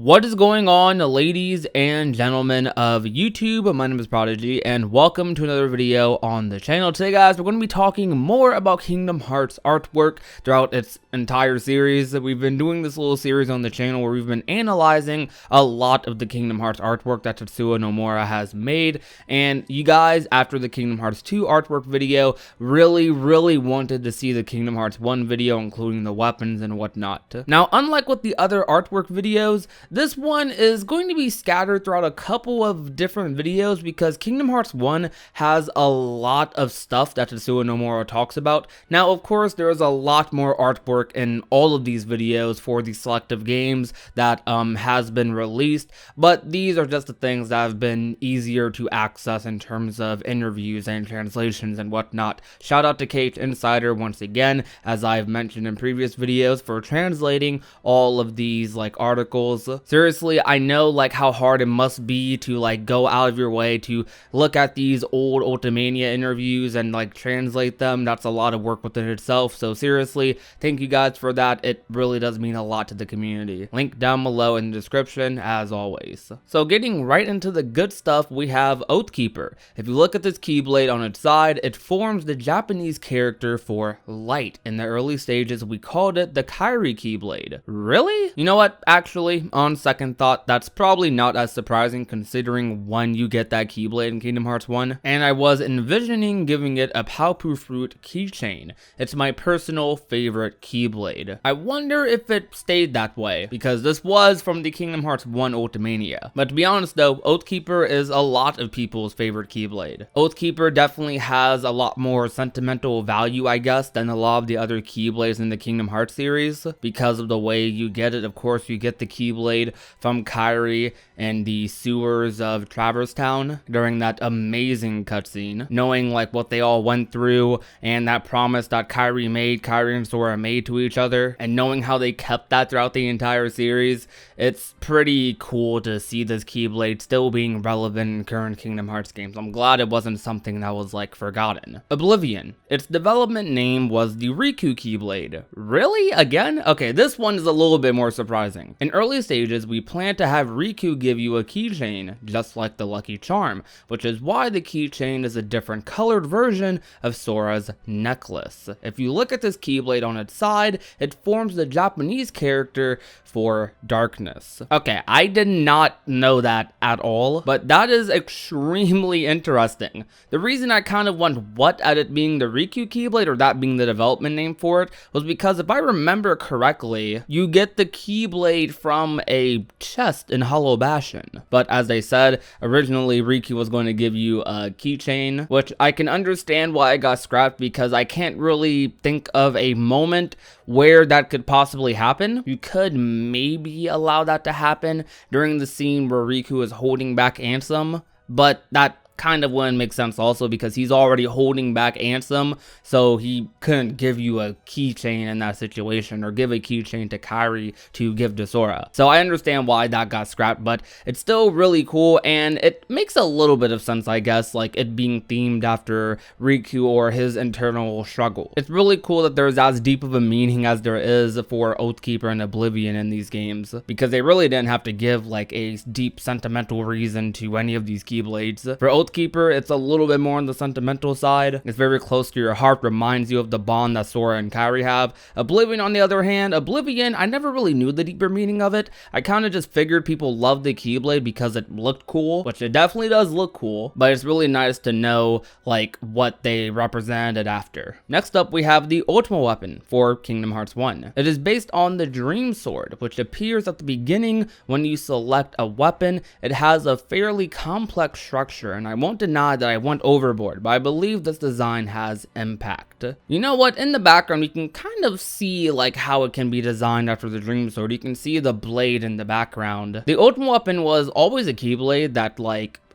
What is going on, ladies and gentlemen of YouTube? My name is Prodigy, and welcome to another video on the channel. Today, guys, we're going to be talking more about Kingdom Hearts artwork throughout its entire series. We've been doing this little series on the channel where we've been analyzing a lot of the Kingdom Hearts artwork that Tetsuya Nomura has made, and you guys, after the Kingdom Hearts 2 artwork video, really wanted to see the Kingdom Hearts 1 video, including the weapons and whatnot. Now, unlike with the other artwork videos, this one is going to be scattered throughout a couple of different videos because Kingdom Hearts 1 has a lot of stuff that Tetsuya Nomura talks about. Now, of course, there is a lot more artwork in all of these videos for the selective games that has been released, but these are just the things that have been easier to access in terms of interviews and translations and whatnot. Shout out to Kate Insider once again, as I've mentioned in previous videos, for translating all of these articles. Seriously, I know how hard it must be to go out of your way to look at these old Ultimania interviews and translate them. That's a lot of work within itself. So seriously, thank you guys for that. It really does mean a lot to the community. Link down below in the description as always. So getting right into the good stuff, we have Oathkeeper. If you look at this Keyblade on its side, it forms the Japanese character for light. In the early stages, we called it the Kairi Keyblade. Really? You know what? Actually, on second thought, that's probably not as surprising considering when you get that Keyblade in Kingdom Hearts 1, and I was envisioning giving it a Paopu Fruit keychain. It's my personal favorite Keyblade. I wonder if it stayed that way, because this was from the Kingdom Hearts 1 Ultimania. But to be honest though, Oathkeeper is a lot of people's favorite Keyblade. Oathkeeper definitely has a lot more sentimental value, I guess, than a lot of the other Keyblades in the Kingdom Hearts series, because of the way you get it. Of course, you get the Keyblade from Kairi in the sewers of Traverse Town during that amazing cutscene, knowing what they all went through and that promise that Kairi and Sora made to each other, and knowing how they kept that throughout the entire series. It's pretty cool to see this Keyblade still being relevant in current Kingdom Hearts games. I'm glad it wasn't something that was forgotten. Oblivion. Its development name was the Riku Keyblade. Really? Again? Okay, this one is a little bit more surprising. In early stages, we plan to have Riku give you a keychain, just like the Lucky Charm, which is why the keychain is a different colored version of Sora's necklace. If you look at this Keyblade on its side, it forms the Japanese character for darkness. Okay, I did not know that at all, but that is extremely interesting. The reason I kind of went what at it being the Riku Keyblade, or that being the development name for it, was because if I remember correctly, you get the Keyblade from a chest in Hollow Bastion. But as I said, originally Riku was going to give you a keychain, which I can understand why it got scrapped, because I can't really think of a moment where that could possibly happen. You could maybe allow that to happen during the scene where Riku is holding back Ansem, but that kind of wouldn't make sense also because he's already holding back Ansem, so he couldn't give you a keychain in that situation, or give a keychain to Kairi to give to Sora. So I understand why that got scrapped, but it's still really cool, and it makes a little bit of sense, I guess, it being themed after Riku or his internal struggle. It's really cool that there's as deep of a meaning as there is for Oathkeeper and Oblivion in these games, because they really didn't have to give a deep sentimental reason to any of these Keyblades. For Oathkeeper, it's a little bit more on the sentimental side. It's very close to your heart, reminds you of the bond that Sora and Kairi have. Oblivion, on the other hand, I never really knew the deeper meaning of it. I kind of just figured people loved the Keyblade because it looked cool, which it definitely does look cool, but it's really nice to know what they represented after. Next up, we have the Ultima Weapon for Kingdom Hearts 1. It is based on the Dream Sword, which appears at the beginning when you select a weapon. It has a fairly complex structure, and I won't deny that I went overboard, but I believe this design has impact. You know what? In the background, you can kind of see how it can be designed after the Dream Sword. You can see the blade in the background. The Ultima Weapon was always a Keyblade that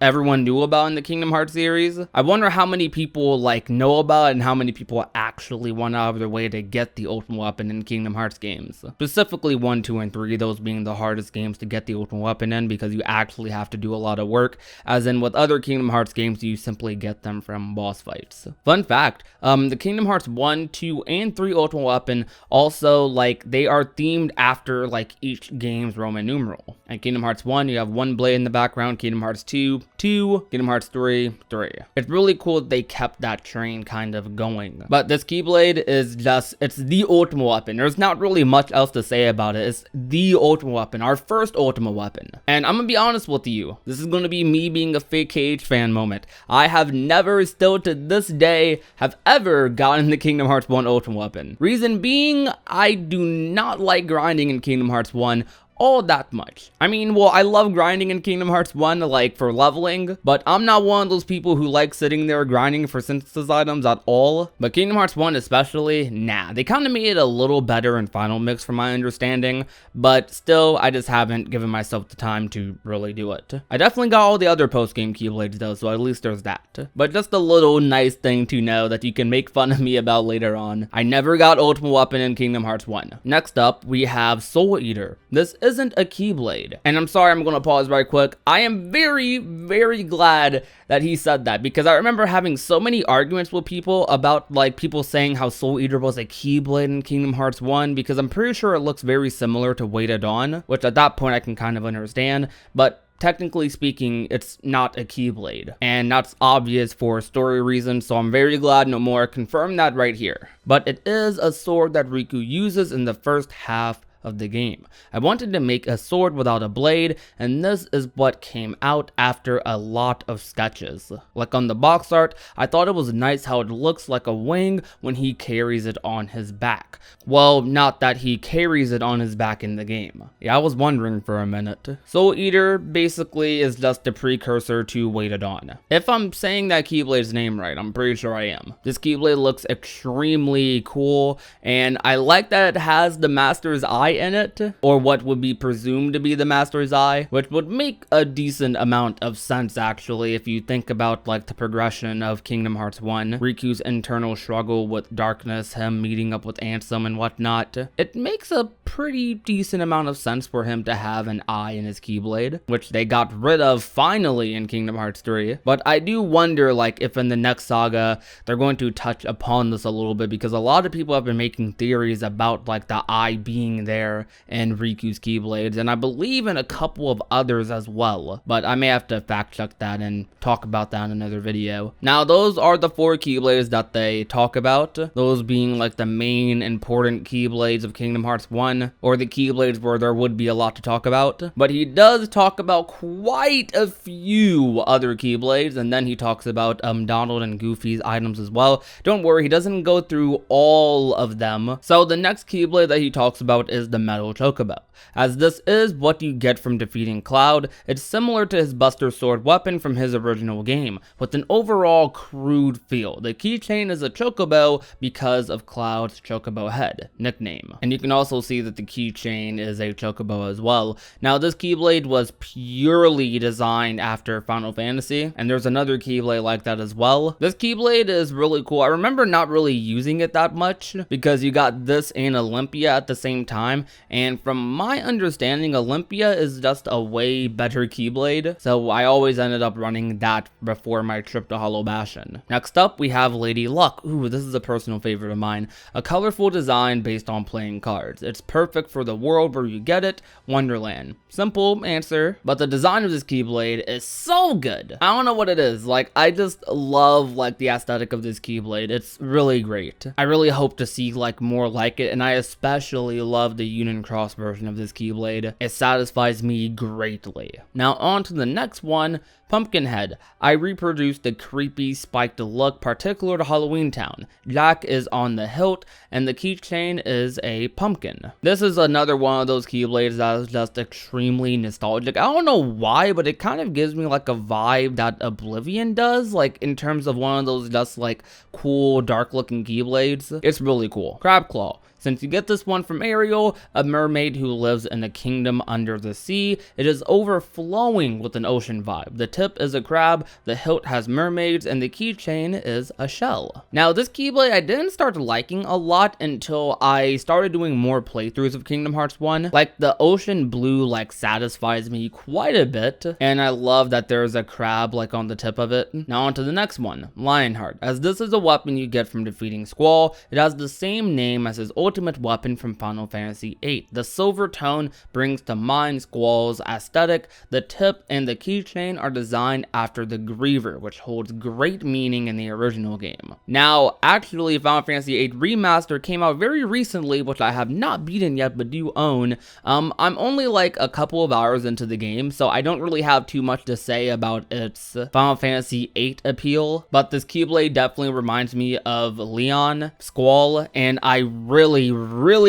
everyone knew about in the Kingdom Hearts series. I wonder how many people know about it and how many people actually went out of their way to get the Ultimate Weapon in Kingdom Hearts games. Specifically 1, 2, and 3, those being the hardest games to get the Ultimate Weapon in because you actually have to do a lot of work, as in with other Kingdom Hearts games you simply get them from boss fights. Fun fact, the Kingdom Hearts 1, 2, and 3 Ultimate Weapon also they are themed after each game's Roman numeral. And Kingdom Hearts 1, you have 1 blade in the background. Kingdom Hearts 2, 2. Kingdom Hearts 3, 3. It's really cool that they kept that train kind of going. But this Keyblade is just, it's the Ultima Weapon. There's not really much else to say about it. It's the Ultima Weapon, our first Ultima Weapon. And I'm gonna be honest with you, this is gonna be me being a fake KH fan moment. I have never, still to this day, have ever gotten the Kingdom Hearts 1 Ultima Weapon. Reason being, I do not like grinding in Kingdom Hearts 1 all that much. I mean, well, I love grinding in Kingdom Hearts 1, like, for leveling, but I'm not one of those people who like sitting there grinding for synthesis items at all. But Kingdom Hearts 1 especially, nah, they kind of made it a little better in Final Mix from my understanding, but still, I just haven't given myself the time to really do it. I definitely got all the other post-game Keyblades though, so at least there's that. But just a little nice thing to know that you can make fun of me about later on. I never got Ultima Weapon in Kingdom Hearts 1. Next up, we have Soul Eater. This isn't a Keyblade. And I'm sorry, I'm going to pause right quick. I am very, very glad that he said that, because I remember having so many arguments with people about, like, people saying how Soul Eater was a Keyblade in Kingdom Hearts 1, because I'm pretty sure it looks very similar to Weighted Dawn, which at that point I can kind of understand, but technically speaking, it's not a Keyblade, and that's obvious for story reasons, so I'm very glad Nomura confirmed that right here. But it is a sword that Riku uses in the first half of the game. I wanted to make a sword without a blade, and this is what came out after a lot of sketches. Like on the box art, I thought it was nice how it looks like a wing when he carries it on his back. Well, not that he carries it on his back in the game. Yeah, I was wondering for a minute. Soul Eater basically is just a precursor to Weighted Dawn. If I'm saying that Keyblade's name right, I'm pretty sure I am. This Keyblade looks extremely cool, and I like that it has the Master's Eye in it, or what would be presumed to be the Master's Eye, which would make a decent amount of sense actually if you think about like the progression of Kingdom Hearts 1, Riku's internal struggle with darkness, him meeting up with Ansem and whatnot. It makes a pretty decent amount of sense for him to have an eye in his Keyblade, which they got rid of finally in Kingdom Hearts 3. But I do wonder like if in the next saga they're going to touch upon this a little bit, because a lot of people have been making theories about like the eye being there in Riku's Keyblades, and I believe in a couple of others as well, but I may have to fact check that and talk about that in another video. Now those are the 4 Keyblades that they talk about, those being like the main important Keyblades of Kingdom Hearts 1, or the Keyblades where there would be a lot to talk about. But he does talk about quite a few other Keyblades, and then he talks about Donald and Goofy's items as well. Don't worry, he doesn't go through all of them. So the next Keyblade that he talks about is the Metal Chocobo. As this is what you get from defeating Cloud, it's similar to his Buster Sword weapon from his original game, with an overall crude feel. The keychain is a Chocobo because of Cloud's Chocobo head nickname, and you can also see that the keychain is a Chocobo as well. Now this Keyblade was purely designed after Final Fantasy, and there's another Keyblade like that as well. This Keyblade is really cool. I remember not really using it that much because you got this and Olympia at the same time, and from my understanding, Olympia is just a way better Keyblade, so I always ended up running that before my trip to Hollow Bastion. Next up, we have Lady Luck. Ooh, this is a personal favorite of mine. A colorful design based on playing cards. It's perfect for the world where you get it, Wonderland. Simple answer, but the design of this Keyblade is so good. I don't know what it is, like, I just love, like, the aesthetic of this Keyblade. It's really great. I really hope to see, like, more like it, and I especially love the Union Cross version of this Keyblade. It satisfies me greatly. Now on to the next one, Pumpkinhead. I reproduced the creepy spiked look particular to Halloween Town. Jack is on the hilt, and the keychain is a pumpkin. This is another one of those Keyblades that is just extremely nostalgic. I don't know why, but it kind of gives me like a vibe that Oblivion does, like in terms of one of those just like cool dark looking Keyblades. It's really cool. Crab Claw. Since you get this one from Ariel, a mermaid who lives in a kingdom under the sea, it is overflowing with an ocean vibe. The tip is a crab, the hilt has mermaids, and the keychain is a shell. Now this Keyblade I didn't start liking a lot until I started doing more playthroughs of Kingdom Hearts 1. Like the ocean blue like satisfies me quite a bit, and I love that there's a crab like on the tip of it. Now on to the next one, Lionheart. As this is a weapon you get from defeating Squall, it has the same name as his ultimate weapon from Final Fantasy Fantasy VIII. The silver tone brings to mind Squall's aesthetic. The tip and the keychain are designed after the Griever, which holds great meaning in the original game. Now, actually, Final Fantasy VIII Remaster came out very recently, which I have not beaten yet, but do own. I'm only like a couple of hours into the game, so I don't really have too much to say about its Final Fantasy VIII appeal, but this Keyblade definitely reminds me of Leon, Squall, and I really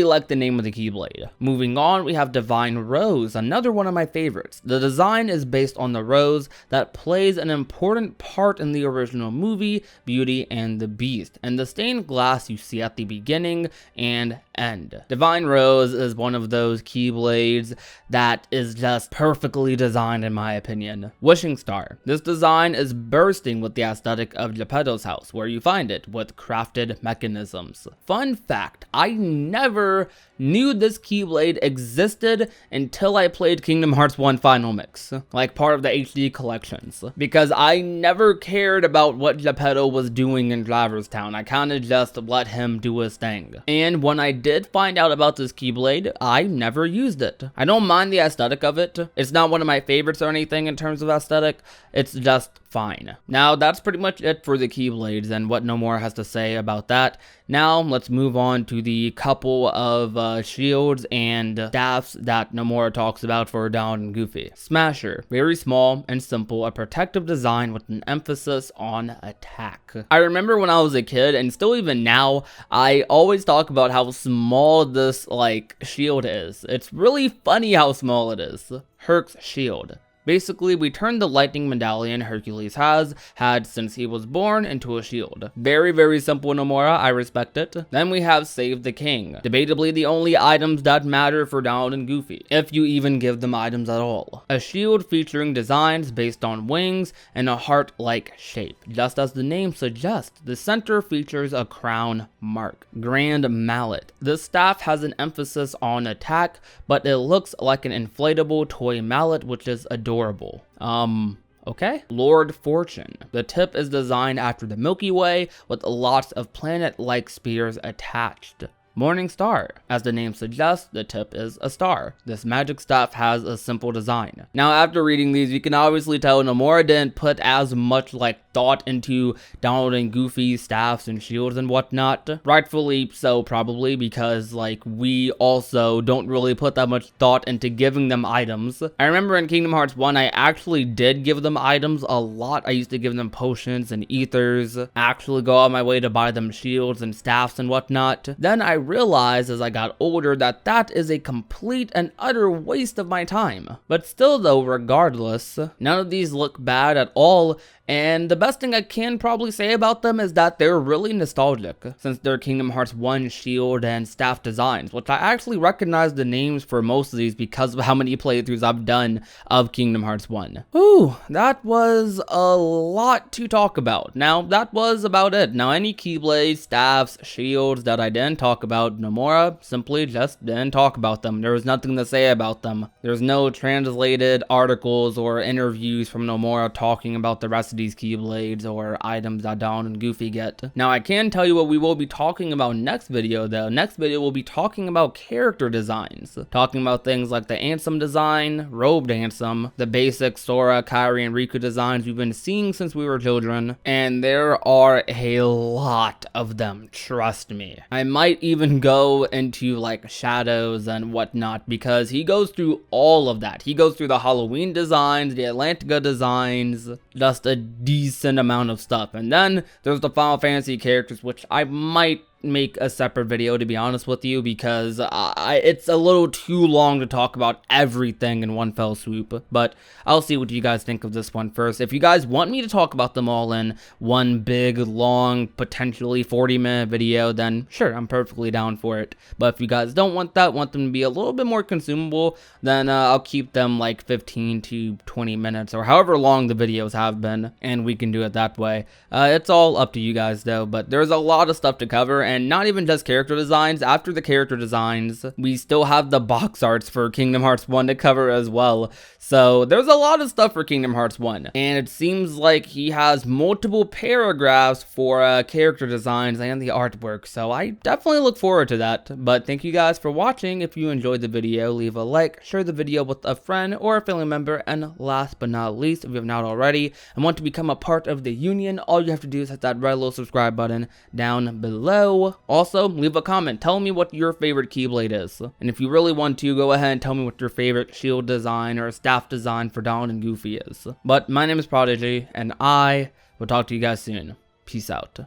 like the name of the Keyblade. Moving on, we have Divine Rose, another one of my favorites. The design is based on the rose that plays an important part in the original movie, Beauty and the Beast, and the stained glass you see at the beginning and end. Divine Rose is one of those Keyblades that is just perfectly designed in my opinion. Wishing Star. This design is bursting with the aesthetic of Geppetto's house, where you find it with crafted mechanisms. Fun fact, I never knew this Keyblade existed until I played Kingdom Hearts 1 Final Mix, like part of the HD collections, because I never cared about what Geppetto was doing in Driver's Town. I kind of just let him do his thing. And when I did find out about this Keyblade, I never used it. I don't mind the aesthetic of it. It's not one of my favorites or anything in terms of aesthetic. It's just fine. Now, that's pretty much it for the Keyblades and what Nomura has to say about that. Now, let's move on to the couple of shields and staffs that Nomura talks about for Donald and Goofy. Smasher. Very small and simple, a protective design with an emphasis on attack. I remember when I was a kid, and still even now, I always talk about how small this, shield is. It's really funny how small it is. Herc's Shield. Basically, we turned the lightning medallion Hercules has had since he was born into a shield. Very simple, Nomura, I respect it. Then we have Save the King. Debatably the only items that matter for Donald and Goofy, if you even give them items at all. A shield featuring designs based on wings and a heart-like shape. Just as the name suggests, the center features a crown mark. Grand Mallet. This staff has an emphasis on attack, but it looks like an inflatable toy mallet, which is adorable. Okay. Lord Fortune. The tip is designed after the Milky Way with lots of planet-like spears attached. Morning Star. As the name suggests, the tip is a star. This magic staff has a simple design. Now, after reading these, you can obviously tell Nomura didn't put as much thought into Donald and Goofy's staffs and shields and whatnot. Rightfully so, probably, because we also don't really put that much thought into giving them items. I remember in Kingdom Hearts 1, I actually did give them items a lot. I used to give them potions and ethers, actually go on my way to buy them shields and staffs and whatnot. Then I realized as I got older that that is a complete and utter waste of my time. But still though, regardless, none of these look bad at all, and the best thing I can probably say about them is that they're really nostalgic, since they're Kingdom Hearts 1 shield and staff designs, which I actually recognize the names for most of these because of how many playthroughs I've done of Kingdom Hearts 1. Whew, that was a lot to talk about. Now, that was about it. Now, any Keyblades, staffs, shields that I didn't talk about, Nomura simply just didn't talk about them. There was nothing to say about them. There's no translated articles or interviews from Nomura talking about the rest of these Keyblades or items that Donald and Goofy get. Now, I can tell you what we will be talking about next video though. Next video we'll be talking about character designs. Talking about things like the Ansem design, robed Ansem, the basic Sora, Kairi, and Riku designs we've been seeing since we were children. And there are a lot of them, trust me. I might even go into shadows and whatnot because he goes through all of that. He goes through the Halloween designs, the Atlantica designs, just a decent amount of stuff. And then there's the Final Fantasy characters, which I might make a separate video, to be honest with you, because it's a little too long to talk about everything in one fell swoop. But I'll see what you guys think of this one first. If you guys want me to talk about them all in one big, long, potentially 40-minute video, then sure, I'm perfectly down for it. But if you guys don't want that, want them to be a little bit more consumable, then I'll keep them 15 to 20 minutes or however long the videos have been, and we can do it that way. It's all up to you guys though, but there's a lot of stuff to cover, and not even just character designs. After the character designs, we still have the box arts for Kingdom Hearts 1 to cover as well. So there's a lot of stuff for Kingdom Hearts 1, and it seems like he has multiple paragraphs for character designs and the artwork, so I definitely look forward to that. But thank you guys for watching. If you enjoyed the video, leave a like, share the video with a friend or a family member, and last but not least, if you have not already and want to become a part of the union, all you have to do is hit that red little subscribe button down below. Also, leave a comment, tell me what your favorite Keyblade is, and if you really want to, go ahead and tell me what your favorite shield design or staff design for Donald and Goofy is. But my name is Prodigy, and I will talk to you guys soon. Peace out.